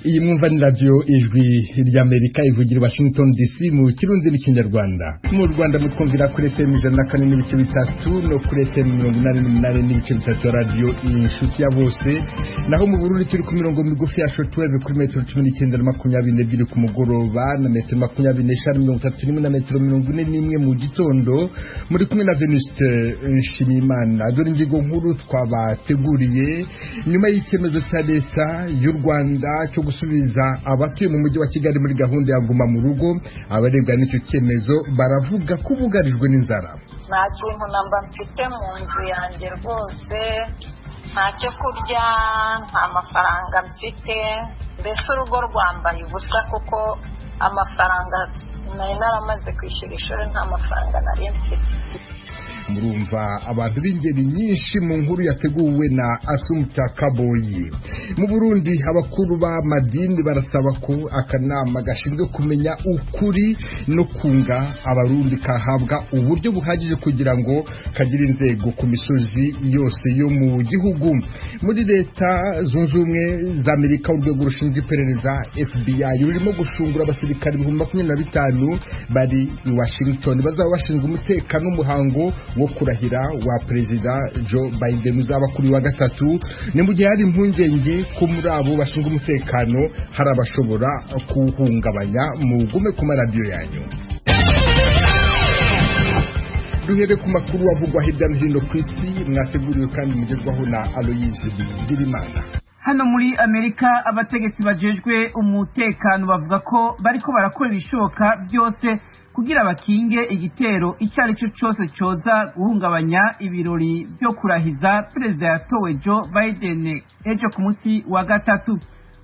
Iyi mwumva ni radio ijwi ry'Amerika ivugira Washington DC mu kirundi n'ikinyarwanda. Mu Rwanda mutwumvira kuri FM 104.3 no kuri FM 88.3 radio inshuti ya bose. Naho mu Burundi turi ku mirongo migufi ya shortwave kuri metero 19 na 22 ku mugoroba na metero 25 na metero 41 mu gitondo. Muri kumwe na Venuste Nshimiyimana. Dore ingingo nkuru twabateguriye nyuma y'icyemezo cya leta y'u Rwanda cyo gusubiza abatuye mu mujyi wa Kigali muri gahunda ya guma mu rugo. Abarebwa n'icyo cyemezo baravuga ko bugarijwe n'inzara. Nta kintu namba mfite mu nzu yanjye rwose, nta cyo kurya, nta mafaranga mfite, mbese urugo rwambaye ubusa kuko amafaranga nari naramaze kwishyura ishuri, nta mafaranga nari mfite. Murumva abantu b'ingeri nyinshi mu nkuru yateguwe na Asumta Kaboyi. Mu Burundi abakuru b'amadini barasaba ko akanama gashinzwe kumenya ukuri no kunga abarundi kahabwa uburyo buhagije kugira ngo kagire inzego ku misozi yose yo mu gihugu. Muri leta zunze ubumwe za Amerika urwego rushinzwe iperereza FBI rurimo gushungura abasirikare 25,000 bari i Washington bazaba bashinzwe umutekano n'umuhango wo kurahira wa Perezida Joe Biden uzaba kuri wa gatatu. Ni mu gihe hari impungenge ko muri abo bashinzwe umutekano hari abashobora kuhungabanya. Mugume ku maradiyo yanyu. Duhere ku makuru avugwa hirya no hino ku isi mwateguriwe kandi mugezwaho na Aloyse Bigirimana. Hano muri Amerika abategetsi bajejwe umutekano bavuga ko bariko barakora ibishoboka byose kugira bakinge igitero icari cyo cyose coza guhungabanya ibirori byo kurahiza Perezida yatowe Joe Biden ejo ku munsi wa gatatu.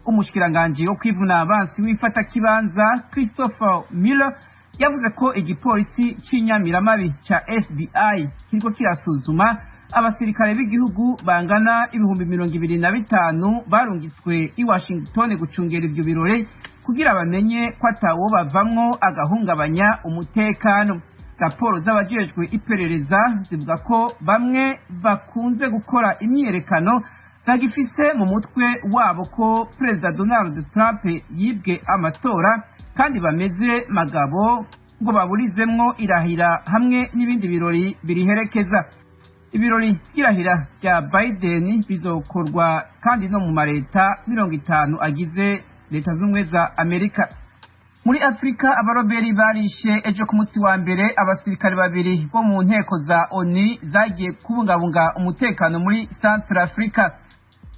Umushikiranganje wo kwivuna abansi w'ifata kibanza Christopher Miller yavuze ko igipolisi c'inyamiramabi ca FBI kiriko kirasuzuma abasirikare b'igihugu bangana 25,000 barungiswe i Washington gucungera ibyo birori kugira bamenye ko atawo bavamwo agahungabanya umutekano. Raporo z'abajejwe iperereza zivuga ko bamwe bakunze gukora imyerekano bagifise mu mutwe wabo ko Perezida Donald Trump yibwe amatora kandi bameze magabo ngo baburizemwo irahira hamwe n'ibindi birori biriherekeza. Ibirori by'irahira rya Biden bizokorwa kandi no mu mareta 50 agize leta z'ubumwe za Amerika. Muri Afrika abaroberi barishe ejo ku munsi wa mbere abasirikare babiri bo mu nteko za ONU zagiye kubungabunga umutekano muri Central Africa.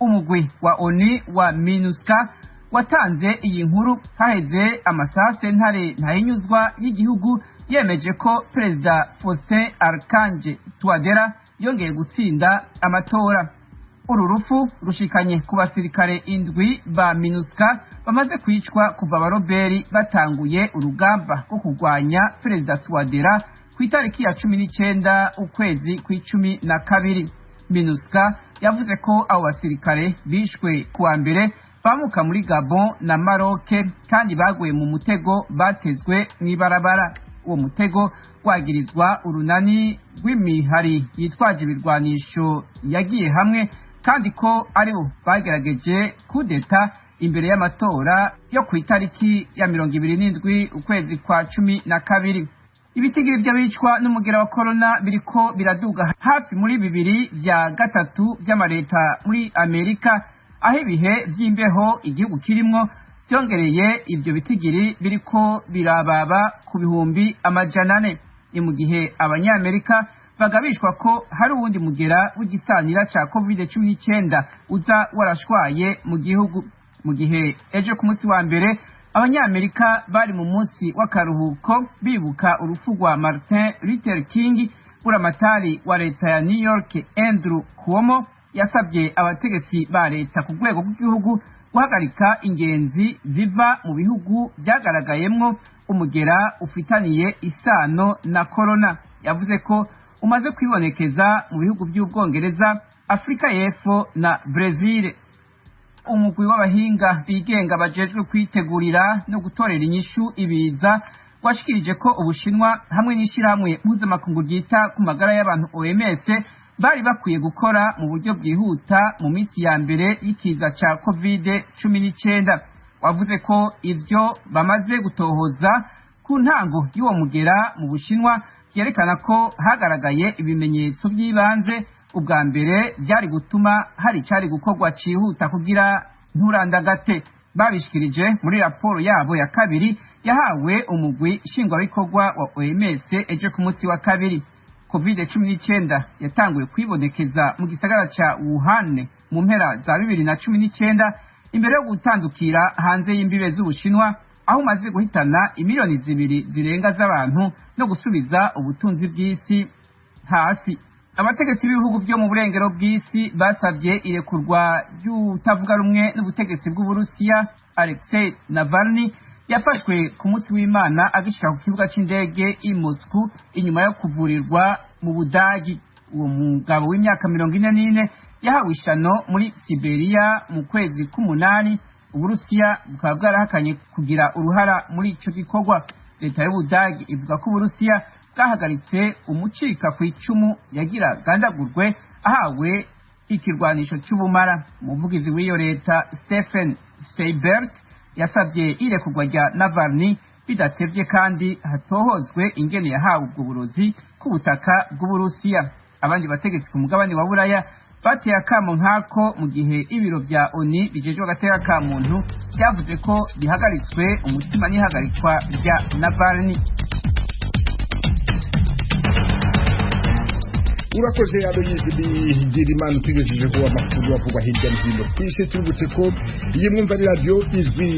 Umugwi wa ONU wa MINUSCA watanze iyi nkuru haheze amasaha sentare ntayinyuzwa y'igihugu yemeje ko Perezida Faustin Archange Touadera yongeye gutsinda amatora. Uru rufu rushikanye ku basirikare 7 ba MINUSCA bamaze kwicwa kuva abaroberi batanguye urugamba rwo kurwanya Perezida Touadera ku itariki ya 19 ukwezi kw'icumi na kabiri. MINUSCA yavuze ko abo basirikare bishwe kuwa mbere bamuka muri Gabon na Maroc kandi baguye mu mutego batezwe mw'ibarabara. Uwo mutego wagirizwa urunani rw'imihari yitwaje ibirwanisho yagiye hamwe kandi ko aribo bagerageje kudeta imbere y'amatora yo ku itariki ya 27 ukwezi kwa cumi na kabiri. Ibitigiri by'abicwa n'umugera wa corona biriko biraduga hafi muri 2/3 by'amareta muri Amerika, aho ibihe by'imbeho igihugu kirimwo byongereye ibyo bitigiri biriko birababa ku bihumbi 400. Ni mu gihe abanyamerika bagabishwa ko hari uwundi mugera w'igisanira ca COVID-19 uza warashwaye mu gihugu. Mu gihe ejo ku munsi wa mbere abanyamerika bari mu munsi w'akaruhuko bibuka urupfu rwa Martin Luther King, buramatari wa leta ya New York Andrew Cuomo yasabye abategetsi ba leta ku rwego rw'igihugu guhagarika ingenzi ziva mu bihugu byagaragayemwo umugera ufitaniye isano na corona. Yavuze ko umaze kwibonekeza mu bihugu by'Ubwongereza, Afrika y'Epfo na Brazil. Umugwi w'abahinga bigenga bajejwe kwitegurira no gutorera inyishu ibiza washikirije ko Ubushinwa hamwe n'ishirahamwe mpuzamakungu ryita ku magara y'abantu OMS bari bakwiye gukora mu buryo bwihuta mu minsi ya mbere y'ikiza ca COVID-19. wavuze ko ivyo bamaze gutohoza ku ntango y'uwo mugera mu Bushinwa vyerekana ko hagaragaye ibimenyetso by'ibanze ubwa mbere byari gutuma hari cari gukorwa cihuta kugira nturandagate. Babishikirije muri raporo yabo ya kabiri yahawe umugwi nshingwabikorwa wa OMS ejo ku munsi wa kabiri. COVID-19 yatanguye kwibonekeza mu gisagara ca Wuhan mu mpera za 2019 imbere yo gutandukira hanze y'imbibe z'Ubushinwa, aho umaze guhitana imiliyoni 2 zirenga z'abantu no gusubiza ubutunzi bw'isi hasi. Abategetsi b'ibihugu byo mu burengero bw'isi basabye irekurwa ry'utavuga rumwe n'ubutegetsi bw'Uburusiya Alexei Navalny yafashwe ku munsi w'Imana agishika ku kibuga c'indege i Moscow inyuma yo kuvurirwa mu Budagi. Uwo mugabo w'imyaka 44 yahawe ishano muri Siberia mu kwezi k'umunani. Uburusiya bukaba bwarahakanye kugira uruhara muri ico gikorwa. Leta y'Ubudagi ivuga ko Uburusiya bwahagaritse umucika ku icumu yagira gandagurwe ahawe ikirwanisho c'ubumara. Umuvugizi w'iyo leta Stephen Seibert yasabye irekurwa rya Navalny bidatevye kandi hatohozwe ingene yahawe ubwo burozi ku butaka bw'Uburusiya. Abandi bategetsi ku mugabane wa Buraya bateye akamo nk'ako mu gihe ibiro vya ONU bijejwe agateka ka muntu vyavuze ko bihagaritswe umutima n'ihagarikwa rya Navalny. urakoze Aloyizi Bigirimana tugejejeho amakuru avugwa hirya no hino ku isi. Tubutse ko iyi mwumva ari radio Ijwi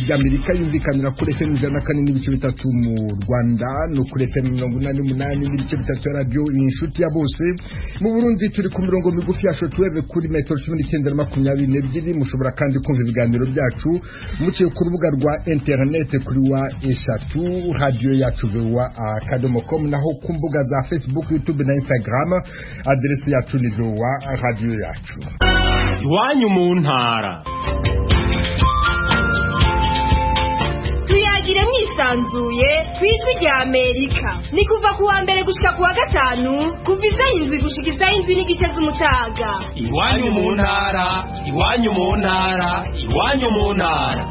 ry'Amerika yumvikanira kuri FM 104.3 mu Rwanda no kuri FM 88.3 radio Inshuti ya Bose. Mu Burundi turi ku mirongo migufi ya shortwave kuri metero 1922. Mushobora kandi kumva ibiganiro byacu muciye ku rubuga rwa internet kuri wa eshatu radio yacu VOA.com, naho ku mbuga za Facebook, YouTube na Instagram adresi yacu ni VOA radio yacu. Iwanyu mu ntara tuyagire mwisanzuye kwijwi rya Amerika. Ni kuva ku wa mbere gushika ku wa gatanu kuva isaha 7 gushika isaha 7:30 z'umutaga. Iwanyu mu ntara, iwanyu mu ntara, iwanyu mu ntara.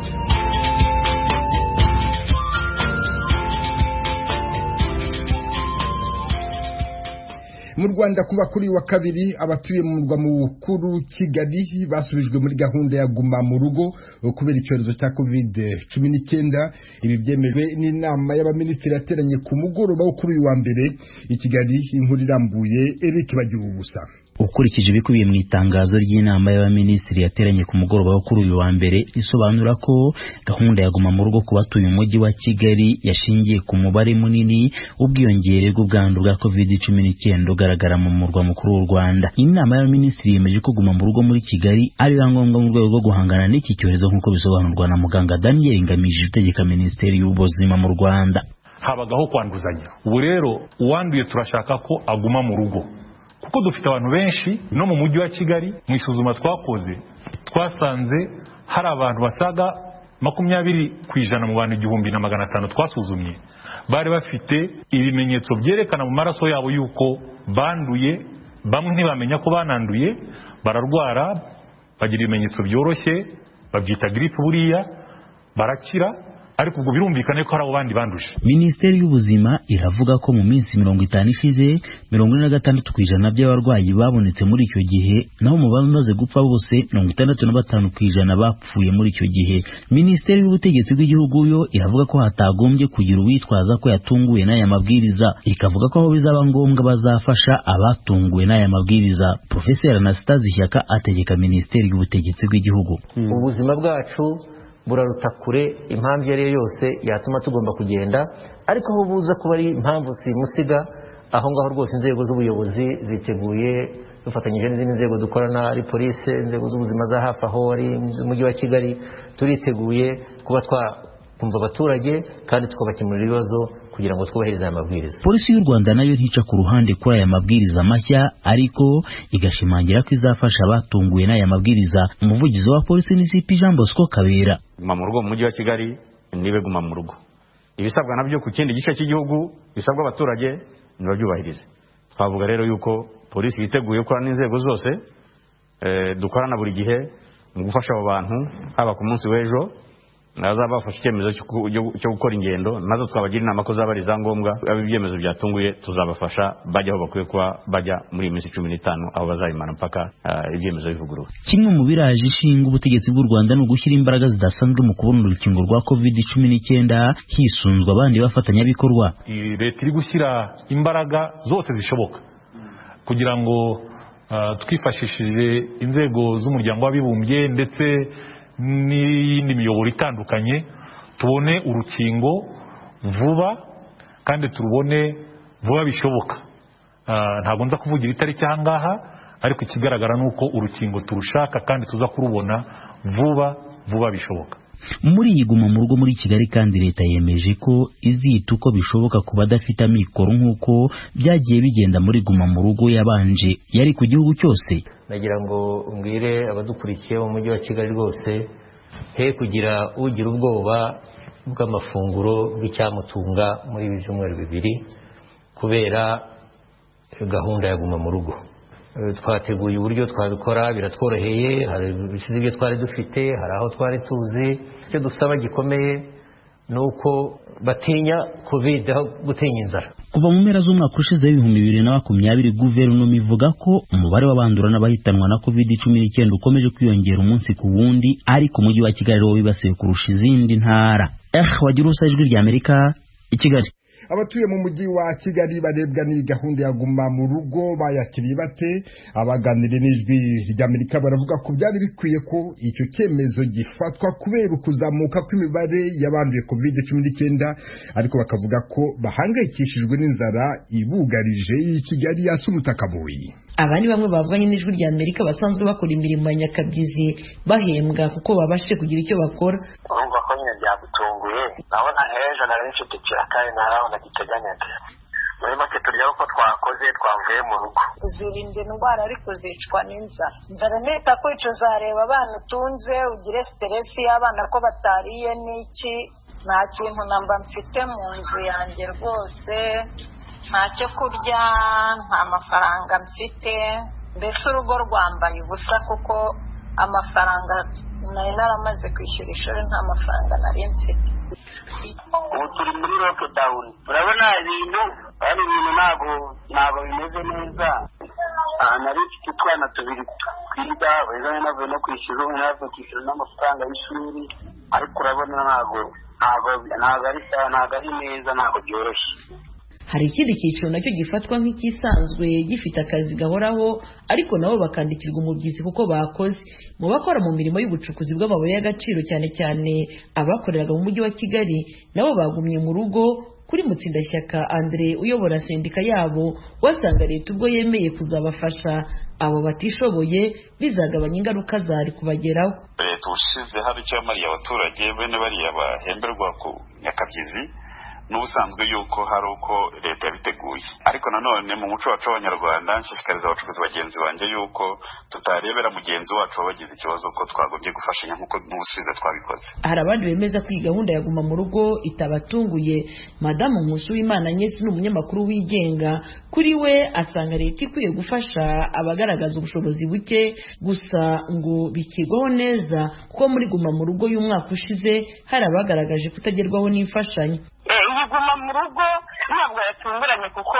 Mu Rwanda kuba kuri wa kabiri abatuye mu murwa mukuru Kigali basubijwe muri gahunda ya guma mu rugo kubera icyorezo cya COVID-19. Ibi byemejwe n'inama y'abaminisitiri yateranye ku mugoroba wo kuri uyu wa mbere i Kigali. Inkuru irambuye Eric Bagirubusa. Ukurikije ibikubiye mu itangazo ry'inama y'abaminisitiri yateranye ku mugoroba wo kuri uyu wa mbere, isobanura ko gahunda ya guma mu rugo ku batuye umujyi wa Kigali yashingiye ku mubare munini w'ubwiyongere bw'ubwandu bwa COVID-19 ugaragara mu murwa mukuru w'u Rwanda. Inama y'abaminisitiri yemeje ko guma mu rugo muri Kigali ari ngombwa mu rwego rwo guhangana n'iki cyorezo nk'uko bisobanurwa na muganga Daniel Ngamije utegeka Minisiteri y'Ubuzima mu Rwanda. Habagaho kwanduzanya. Ubu rero uwanduye turashaka ko aguma mu rugo, kuko dufite abantu benshi no mu mujyi wa Kigali. Mu isuzuma twakoze twasanze hari abantu basaga 20% mu bantu 1500 twasuzumye bari bafite ibimenyetso byerekana mu maraso yabo yuko banduye. Bamwe ntibamenya ko bananduye, bararwara, bagira ibimenyetso byoroshye, babyita grippe, buriya barakira, ariko ubwo birumvikane ko hari abo bandi banduje. Minisiteri y'Ubuzima iravuga ko mu minsi 50 ishize 46% by'abarwayi babonetse muri icyo gihe, naho mu bamaze gupfa bose 65% bapfuye muri icyo gihe. Minisiteri y'Ubutegetsi bw'Igihugu yo iravuga ko hatagombye kugira uwitwaza ko yatunguwe n'aya mabwiriza, ikavuga ko aho bizaba ngombwa bazafasha abatunguwe n'aya mabwiriza. Professor Anastase Shyaka ategeka Minisiteri y'Ubutegetsi bw'Igihugu. Ubuzima bwacu buraruta kure impamvu iyo ariyo yose yatuma tugomba kugenda, ariko aho buza kuba ari impamvu simusiga, aho ngaho rwose inzego z'ubuyobozi ziteguye dufatanyije n'izindi nzego dukorana, ari polisi, inzego z'ubuzima za hafi aho ari umujyi wa Kigali, turiteguye kuba twakumva abaturage kandi tukabakemurira ibibazo kugira ngo twubahirize aya mabwiriza. Polisi y'u Rwanda nayo ntica ku ruhande kuri aya mabwiriza mashya, ariko igashimangira ko izafasha abatunguwe n'aya mabwiriza. Umuvugizi wa polisi ni CP Jean Bosco Kabera. Guma mu rugo mu mujyi wa Kigali nibe guma mu rugo. Ibisabwa nabyo ku kindi gice cy'igihugu bisabwa abaturage nibabyubahirize. Twavuga rero yuko polisi yiteguye gukora n'inzego zose dukorana buri gihe mu gufasha abo bantu, haba ku munsi w'ejo nazaba bafashe icyemezo cyo gukora ingendo nazo twabagira inama ko zaba ari izangombwa, ibyemezo byatunguye tuzabafasha bajya aho bakwiye kuba bajya muri iyi minsi 15 aho bazayimana mpaka ibyemezo bivuguruwe. Kimwe mu biraje ishinga ubutegetsi bw'u Rwanda no gushyira imbaraga zidasanzwe mu kubona urukingo rwa COVID-19 hisunzwe abandi bafatanyabikorwa. Leta iri gushyira imbaraga zose zishoboka kugira ngo twifashishije inzego z'umuryango w'abibumbye ndetse n'iyindi miyoboro itandukanye tubone urukingo vuba kandi turubone vuba bishoboka. Ntabwo nza kuvugira itariki ahangaha, ariko ikigaragara nuko urukingo turushaka kandi tuza kurubona vuba bishoboka. Muri iguma mu rugo muri Kigali kandi leta yemeje ko izita uko bishoboka ku badafite amikoro nk'uko byagiye bigenda muri guma mu rugo yabanje yari ku gihugu cyose. Nagira ngo mbwire abadukurikiye mu mujyi wa Kigali rwose he kugira ugira ubwoba bw'amafunguro bw'icyamutunga muri ibi byumweru bibiri kubera gahunda ya guma mu rugo. Twateguye uburyo twabikora biratworoheye, hari ibisizi byo twari dufite, hari aho twari tuzi. Icyo dusaba gikomeye nuko batinya covid aho gutinya inzara. Kuva mu mpera z'umwaka ushize w'2020 guverinoma ivuga ko umubare w'abandura n'abahitanwa na COVID-19 ukomeje kwiyongera umunsi ku wundi, ariko umujyi wa Kigali wo wibasiwe kurusha izindi ntara. Wagira ubusa ijwi rya Amerika i Kigali. Abatuye mu mujyi wa Kigali barebwa ni gahunda ya guma mu rugo bayakiriye bate? Abaganire n'ijwi ry'Amerika baravuga ko byari bikwiye ko icyo cyemezo gifatwa kubera ukuzamuka kw'imibare y'abanduye COVID-19, ariko bakavuga ko bahangayikishijwe n'inzara ibugarije i Kigali Asumuta Kaboyi. Abandi bamwe bavuganye n'ijwi ry'Amerika basanzwe bakora imirimo ya nyakabyizi bahembwa kuko babashije kugira icyo bakora. Urumva ko nyine byagutunguye, nabona ejo nari nshitikira kandi narabona giteganyaga. Muri make turya uko twakoze twavuye mu rugo. Uzirinda indwara ariko zicwa n'inzara. Inzara nita kwica uzareba abana utunze ugire stress y'abana ko batariye n'iki. Nta kintu namba mfite mu nzu yanjye rwose, nta cyo kurya, nta mafaranga mfite, mbese urugo rwambaye ubusa kuko amafaranga nari naramaze kwishyura ishuri, nta mafaranga nari mfite. Ubu turi muri lockdown, urabona ibintu ntabwo bimeze neza. Nari mfite utwana tubiri twiga, beza navuye no kwishyura, navuye kwishyura n'amafaranga y'ishuri, ariko urabona ntabwo ari neza, ntabwo byoroshye. Hari ikindi cyiciro nacyo gifatwa nk'ikisanzwe gifite akazi gahoraho, ariko nabo bakandikirwa umubyizi kuko bakoze. Mu bakora mu mirimo y'ubucukuzi bw'amabuye y'agaciro cyane cyane abakoreraga mu mujyi wa Kigali nabo bagumye mu rugo. Kuri Mutsindashyaka Andre uyobora sendika yabo, wasanga leta ubwo yemeye kuzabafasha abo batishoboye bizagabanya ingaruka zari kubageraho. Leta ushize hari icyo yamariye abaturage bene bariya bahemberwa ku nyakabyizi n'ubusanzwe yuko hari uko leta yabiteguye, ariko nanone mu muco wacu w'Abanyarwanda nshishikariza abacukuzi bagenzi banjye yuko tutarebera mugenzi wacu wabagize ikibazo ko twagombye gufashanya nk'uko n'ubusubiza twabikoze. Hari abandi bemeza ko iyi gahunda ya guma mu rugo itabatunguye. Madamu Nkusuwimana Agnes ni umunyamakuru wigenga. Kuri we asanga leta ikwiye gufasha abagaragaza ubushobozi buke, gusa ngo bikigwaho neza kuko muri guma mu rugo y'umwaka ushize hari abagaragaje kutagerwaho n'imfashanyo. Guma mu rugo ntabwo yatunguranye kuko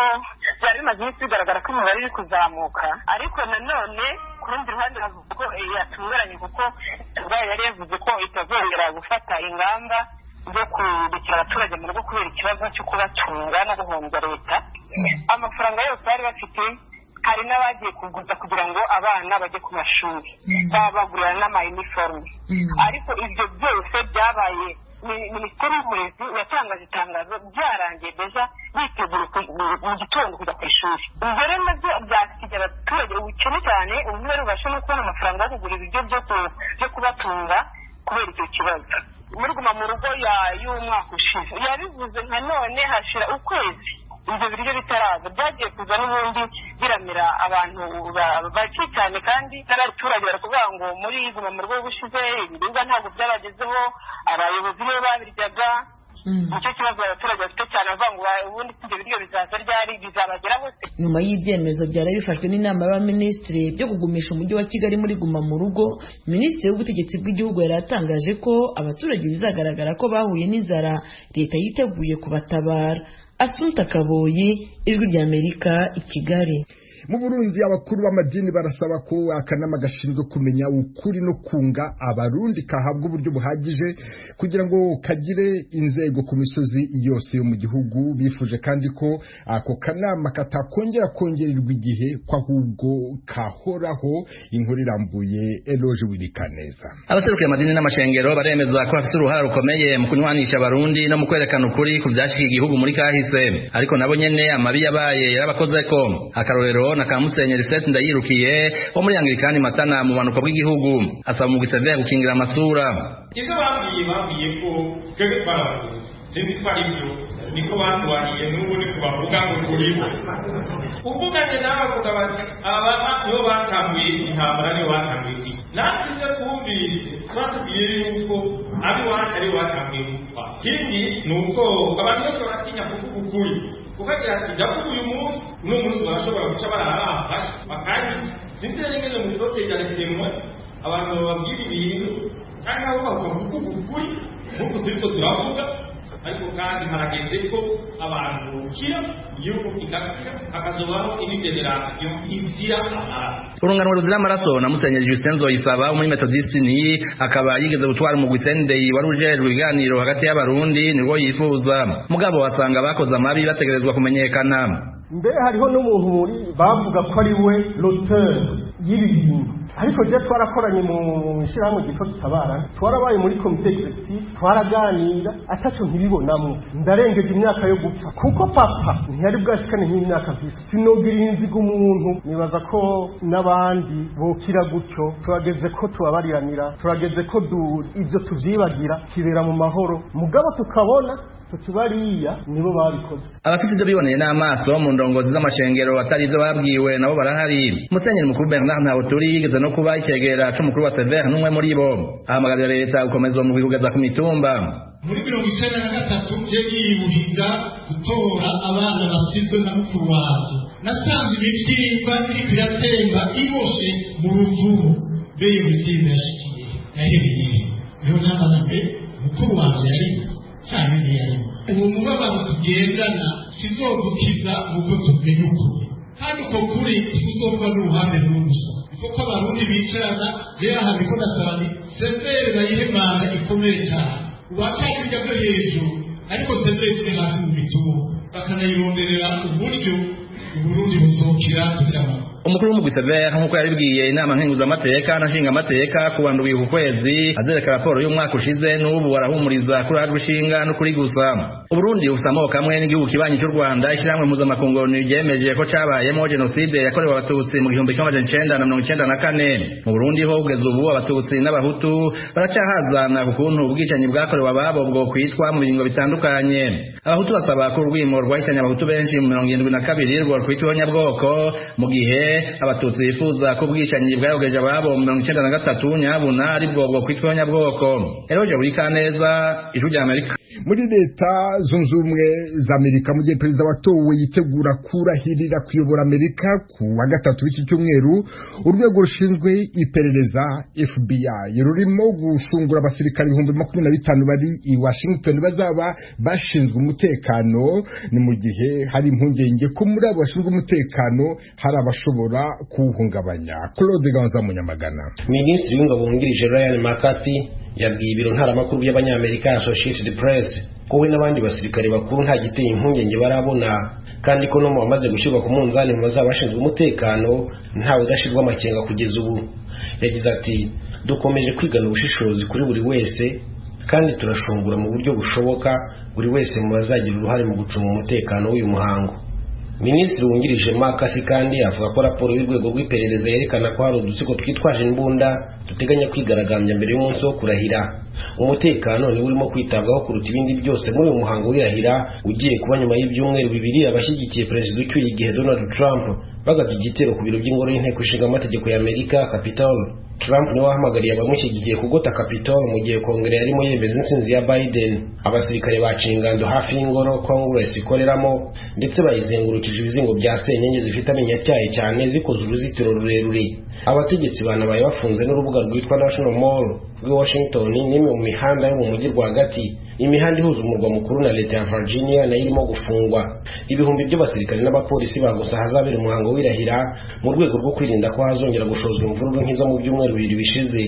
byari bimaze iminsi bigaragara ko imibare iri kuzamuka, ariko nanone ku rundi ruhande navuga ko yatunguranye kuko yari yavuze ko itazongera gufata ingamba zo kubikira abaturage mu rugo kubera ikibazo cyo kubatunga no guhombya leta. Amafaranga yose bari bafite, hari n'abagiye kuguza kugira ngo abana bajye ku mashuri, babagurira n'amayiniforume, ariko ibyo byose byabaye Minisiteri y'Uburezi yatangaje itangazo byarangiye deja bitegura mu gitondo kujya ku ishuri. Ibyo rero nabyo byasigira abaturage ubukene cyane, ubu rubasha no kubona amafaranga yo kugura ibiryo byo kubatunga kubera icyo kibazo. Muri guma mu rugo y'umwaka ushize yabivuze nka none hashira ukwezi ibyo biryo bitaraza, byagiye kuza n'ubundi biramira abantu bake cyane, kandi n'abaturage barakuvuga ngo muri guma mu rugo bushize ibiribwa ntabwo byabagezeho, abayobozi nibo babiryaga, nicyo kibazo abaturage bafite cyane bavuga ngo ubundi ibyo biryo bizaza ryari bizabagera bose. Nyuma y'ibyemezo byari bifashwe n'inama y'abaminisitiri byo kugumisha umujyi wa Kigali muri guma mu rugo, minisitiri w'ubutegetsi bw'igihugu yari atangaje ko abaturage bizagaragara ko bahuye n'inzara leta yiteguye kubatabara. Assunta Kaboyi, Ijwi ry'Amerika, i Kigali. Mu Burundi abakuru b'amadini barasaba ko akanama gashinzwe kumenya ukuri no kunga abarundi kahabwa uburyo buhagije kugira ngo kagire inzego ku misozi yose yo mu gihugu. Bifuje kandi ko ako kanama katakongera kongererwa igihe ko ahubwo kahoraho. Inkuru irambuye Eloge Wilikaneza. Abaserukiye amadini n'amashengero baremeza ko bafite uruhare rukomeye mu kunywanisha abarundi no mu kwerekana ukuri ku byashikiye igihugu muri kahise, ariko nabo nyene amabi yabaye yarabakozeko. Akarorero na Kamusenyeri Seth Ndayirukiye wo muri Anglikani Matana mu manuko bw'igihugu asaba mu gisevere gukingira amasura. Ibyo babwiye ko twebwe twaravuze sinzi ko ari byo niko batwariye n'ubu ni kubavuga ngo turiho uvuganye nawe avuga bati aba nibo batambuye intambara nibo batambuye iki natwe twumvise twatubwiye yuko abiwacu aribo batambuye gupfa. Ikindi ni uko abantu bose baratinya kuvuga ukuri ukagira ati ndavuga uyu munsi n'umunsi barashobora guca barahafashe bakandi sinzi n'ingene mu protege temwe abantu babwira ibintu kandi nabo bakavuga ukuri nk'uko turiko turavuga, ariko kandi harageze ko abantu bukira igihugu kigakira hakazobaho imigenderasiyo izira amaraso. Urunganwe ruzira amaraso na Musenyeri Justin Nzoyisaba muri Methodistini akaba yigeze gutwara mu Gwisendei wari ujejwe ibiganiro hagati y'abarundi nirwo yifuza, mugabo wasanga bakoze amabi bategerezwa kumenyekana. Mbere hariho n'umuntu muri bavuga ko ari we l'auteur y'ibintu, ariko je twarakoranye mu shirahamwe gito kitabara, twarabaye muri comité executive, twaraganira ataco ntibibonamwe. Ndarengeje imyaka yo gupfa kuko papa ntiyari bwashikane nk'imyaka visi, sinogira inziga umuntu. Nibaza ko n'abandi bokira gutyo, turageze ko tubabariranira, turageze ko ivyo tuvyibagira kibera mu mahoro, mugabo tukabona tutubariya nibo babikoze. Abafite ibyo biboneye n'amaso mu ndongozi z'amashengero atari ibyo babwiwe nabo barahari. Musenyeri mukuru Bernard Ntawuturi yigeze no kuba ikegera c'umukuru wa Sever n'umwe muri bo, ahamagarira leta gukomeza mu kugeza ku mitumba. Muri 1993 yagiye Buhiga gutora abana basizwe na mukuru wazo, nasanze ibibyimba biriko biratemba iboshe mu ruvubu beye mutimba yashikiye yahereye niho n'abana mukuru wazo yari cyane yari uwo mubabaro tugendana sizogukiza ubwo tumenye ukuri, kandi uko kuri kuzova n'uruhande rw'ubusa kuko abarundi bicarana rero habiko nasabani severe bayihemana ikomeye cyane ubacabirya byo hejuru, ariko severe twe hasi mu bitugu bakanayironderera uburyo uburundi buzokira tukama. Umukuru w'umugwi Sever nk'uko yaribwiye inama nkenguzamateka na nshingamateka kuwa ndwi ku kwezi azereka raporo y'umwaka ushize n'ubu barahumuriza kuri arushinga no kuri gusa. Uburundi ufite amoko amwe n'igihugu kibanyi cy'u Rwanda, ishyirahamwe mpuzamakungu ryemeje ko cabayemo jenoside yakorewe abatutsi mu 1994. Mu Burundi ho kugeza ubu abatutsi n'abahutu baracahazana ku kuntu ubwicanyi bwakorewe ababo bwo kwitwa mu biringo bitandukanye. Abahutu basaba ko urwimo rwahitanye abahutu benshi mu 72 rwo kwitwa nyabwoko, mu gihe abatutsi bifuza ko ubwicanyi bwayogeje ababo mu 1993 nyabuna ari bwo kwitwa nyabwoko. Eroje Wilikaneza, Ijwi ry'Amerika. Muri leta zunze ubumwe za Amerika mu gihe perezida watowe yitegura kurahirira kuyobora Amerika ku wa gatatu w'iki cyumweru, urwego rushinzwe iperereza FBI rurimo gushungura abasirikare 25,000 bari i Washington bazaba bashinzwe umutekano. Ni mu gihe hari impungenge ko muri abo bashinzwe umutekano hari abashobora kuwuhungabanya. Claude Ganza Munyamagana. Minisitiri w'ingabo wungirije Ryan McCarthy yabwiye ibiro ntaramakuru by'abanyamerika Associated Press ko we n'abandi basirikare bakuru nta giteye impungenge barabona, kandi ko no mu bamaze gushyirwa ku munzani mu bazaba bashinzwe umutekano ntawe udashirwa amakenga kugeza ubu. Yagize ati dukomeje kwigana ubushishozi kuri buri wese kandi turashungura mu buryo bushoboka buri wese mu bazagira uruhare mu gucunga umutekano w'uyu muhango. Minisitiri wungirije McCarthy kandi avuga ko raporo y'urwego rw'iperereza yerekana ko hari udutsiko twitwaje imbunda duteganya kwigaragambya mbere y'umunsi wo kurahira. Umutekano ni urimo kwitabwaho kuruta ibindi byose muri uyu muhango w'irahira ugiye kuba nyuma y'ibyumweru bibiri abashyigikiye perezida ucyuye igihe Donald Trump bagabye igitero ku biro by'ingoro y'inteko ishinga amategeko ya Amerika Capitol. Trump niwe wahamagariye abamushyigikiye kugota Capitol mu gihe kongere yarimo yemeza intsinzi ya Biden. Abasirikare baciye ingando hafi y'ingoro Congress ikoreramo ndetse bayizengurukije ibizingo bya senyenge zifite amenyatyaye cyane zikoze uruzitiro rurerure. Abategetsi banabaye bafunze n'urubuga rwitwa National Mall rw'i Washington n'imwe mu mihanda yo mu mujyi rwagati. Imihanda ihuza umurwa mukuru na leta ya Virginia nayo irimo gufungwa. Ibihumbi by'abasirikare n'abapolisi bagusa hazabera umuhango w'irahira mu rwego rwo kwirinda ko hazongera gushozwa imvururu nk'izo mu byumweru bibiri bishize.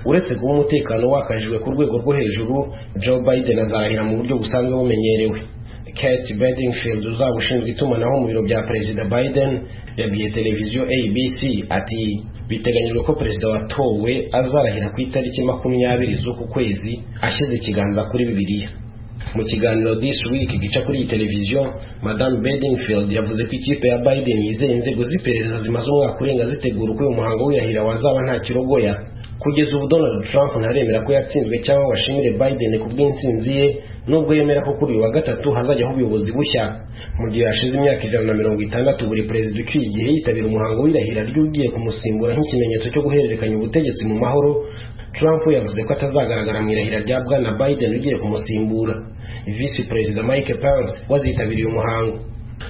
Uretse kuba umutekano wakajijwe ku rwego rwo hejuru, Joe Biden azarahira mu buryo busanzwe bumenyerewe. Kate Bedingfield uzaba ushinzwe itumanaho mu biro bya Perezida Biden yabwiye televiziyo ABC ati biteganyijwe ko perezida watowe azarahira ku itariki 20 z'uku kwezi ashyize ikiganza kuri Bibiliya. Mu kiganiro This Week gica kuri iyi televiziyo, Madame Bedingfield yavuze ko ikipe ya Biden yizeye inzego z'iperereza zimaze umwaka urenga zitegura uko uyu muhango w'irahira wazaba nta kirogoya. Kugeza ubu Donald Trump ntaremera ko yatsinzwe cyangwa washimire Biden ku bw'intsinzi ye, nubwo yemera ko kuri uyu wa gatatu hazajyaho ubuyobozi bushya. Mu gihe hashize imyaka 160 buri perezida ucyuye igihe yitabira umuhango w'irahira ry'ugiye kumusimbura nk'ikimenyetso cyo guhererekanya ubutegetsi mu mahoro, Trump yavuze ko atazagaragara mu irahira rya Bwana Biden ugiye kumusimbura. Vice Perezida Mike Pence wazitabiriye umuhango.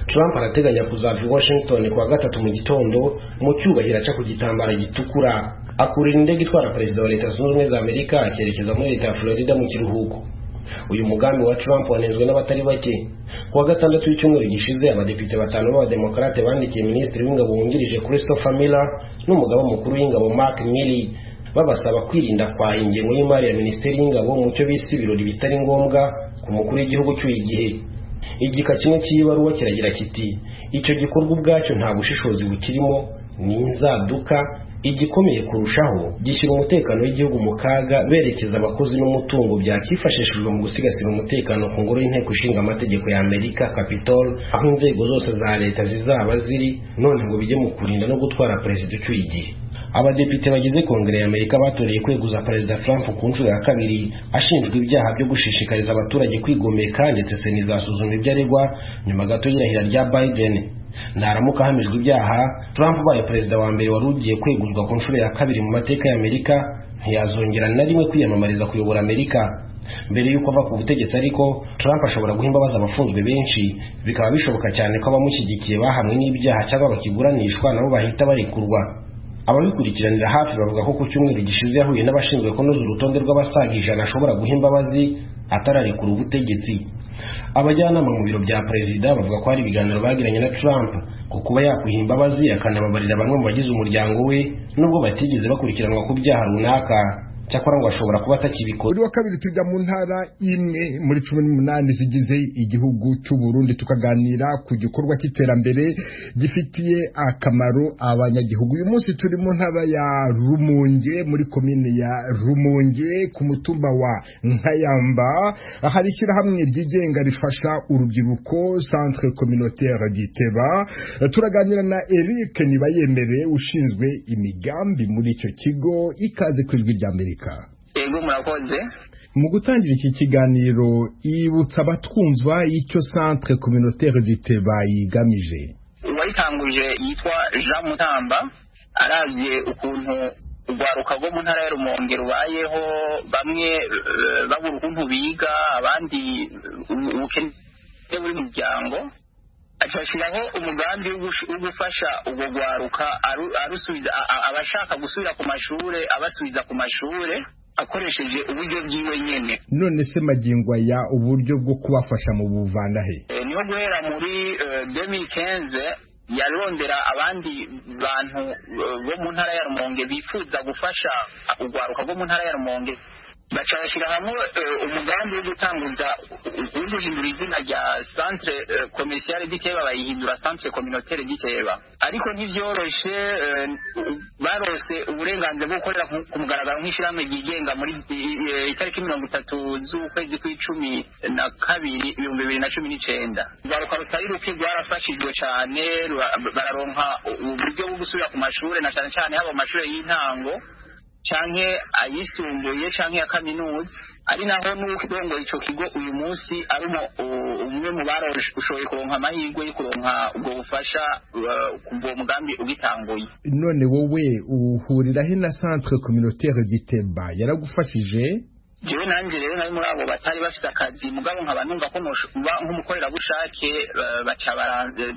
Trump arateganya kuzava i Washington kuwa gatatu mu gitondo mu cyubahiro aca ku gitambara gitukura, akurira indege itwara perezida wa Leta Zunze Ubumwe za Amerika akerekeza muri leta ya Florida mu kiruhuko. Uyu mugambi wa Trump wanenzwe n'abatari bake. Kuwa gatandatu w'icyumweru gishize abadepite 5 b'abademokrate bandikiye minisitiri w'ingabo wungirije Christopher Miller n'umugaba mukuru w'ingabo Mark Milley babasaba kwirinda kwa ingengo y'imari ya minisiteri y'ingabo mu cyo bise ibirori bitari ngombwa ku mukuru w'igihugu cy'uyu gihe. Igika kimwe cy'ibaruwa kiragira kiti icyo gikorwa ubwacyo nta bushishozi bukirimo, ni inzaduka. Igikomeye kurushaho gishyira umutekano w'igihugu mu kaga berekeza abakozi n'umutungo byakifashishijwe mu gusigasira umutekano ku ngoro y'inteko ishinga amategeko ya Amerika Capitol, aho inzego zose za leta zizaba ziri, none ngo bijye mu kurinda no gutwara perezida ucyuye igihe. Abadepite bagize kongere ya Amerika batoreye kweguza perezida Trump ku nshuro ya kabiri ashinjwa ibyaha byo gushishikariza abaturage kwigomeka, ndetse Sena izasuzuma ibyo aregwa nyuma gato y'irahira rya Biden. Naramuka hamijwe ibyaha, Trump ubaye perezida wa mbere wari ugiye kweguzwa ku nshuro ya kabiri mu mateka ya Amerika ntiyazongera na rimwe kwiyamamariza kuyobora Amerika. Mbere y'uko ava ku butegetsi ariko, Trump ashobora guha imbabazi abafunzwe benshi, bikaba bishoboka cyane ko abamushyigikiye bahamwe n'ibyaha cyangwa bakiburanishwa nabo bahita barekurwa. Ababikurikiranira hafi bavuga ko ku cyumweru gishize yahuye n'abashinzwe kunoza urutonde rw'abasaga 100 ashobora guha imbabazi atararekura ubutegetsi. Abajyanama mu biro bya perezida bavuga ko hari ibiganiro bagiranye na Trump ku kuba yakwiha imbabazi akanababarira bamwe mu bagize umuryango we nubwo batigeze bakurikiranwa ku byaha runaka. cyakora ngo ashobora kuba atakibikora. Buri wa kabiri tujya mu ntara imwe muri 18 zigize igihugu cy'u Burundi tukaganira ku gikorwa cy'iterambere gifitiye akamaro abanyagihugu. Uyu munsi turi mu ntara ya Rumonge muri komine ya Rumonge ku mutumba wa Nkayamba, hari ishyirahamwe ryigenga rifasha urubyiruko Centre Communautaire Giteba. Turaganira na Eric Nibayemere ushinzwe imigambi muri icyo kigo. Ikaze ku ijwi rya Amerika. Ego murakoze. Mu gutangira iki kiganiro ibutsa abatwumva icyo Centre Communautaire Giteba yigamije. Uwayitanguje yitwa Jean Mutamba, aravye ukuntu urwaruka rwo mu ntara ya Rumonge rubayeho, bamwe babura ukuntu biga, abandi ubukene buri mu muryango, acashiraho umugambi wo gufasha ubwo rwaruka arusubiza abashaka gusubira ku mashure, abasubiza ku mashure akoresheje uburyo bwiwe nyene. None se magingwa ya uburyo bwo kubafasha mu buvana he? Niho guhera muri 2015 yarondera abandi bantu bo mu ntara ya Rumonge bifuza gufasha urwaruka rwo mu ntara ya Rumonge, bacashira hamwe umugambi wo gutanguza guhindura izina rya Centre Commercial Giteba bayihindura Centre Communautaire Giteba. Ariko ntivyoroshe, barose uburenganzira bwo gukorera ku mugaragaro nk'ishyirahamwe ryigenga muri itariki 30 z'ukwezi kw'icumi na kabiri 2019. Urwaruka rutari ruke rwarafashijwe cyane, bararonka uburyo bwo gusubira ku mashure, na cyane cyane haba mu mashure y'intango canke ayisumbuye canke ya kaminuza, ari naho n'urongoye ico kigo uyu munsi ari umwe mu baroshoboye kuronka amahirwe yo kuronka ubwo bufasha kuva uwo mugambi ugitanguye. None wowe uhurira he na centre communautaire Giteba yaragufashije? Jewe nanje rero nari muri abo batari bafite akazi, mugabo nkaba numva ko noba nk'umukorerabushake, baca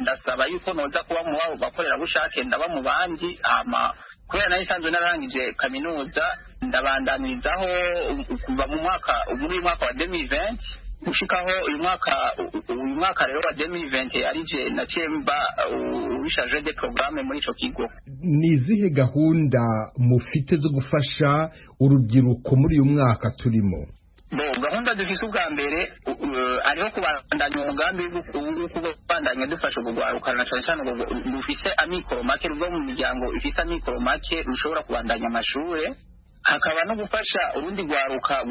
ndasaba yuko noza kuba mu babo bakorerabushake ndaba mu bandi, hama kubera nari sanzwe narangije kaminuza ndabandanirizaho kuva muri uyu mwaka wa 2020 gushikaho uyu mwaka rero wa 2020 arije naciye mba ubishaje de programme muri ico kigo. Ni izihe gahunda mufite zo gufasha urubyiruko muri uyu mwaka turimo? Gahunda dufise ubwa mbere ariho kubandanya umugambi wo kubandanya dufasha kugwarukana cyane cyane dufise amikoro make ruva mu miryango ifise amikoro make rushobora kubandanya amashure, hakaba no gufasha urundi gwaruka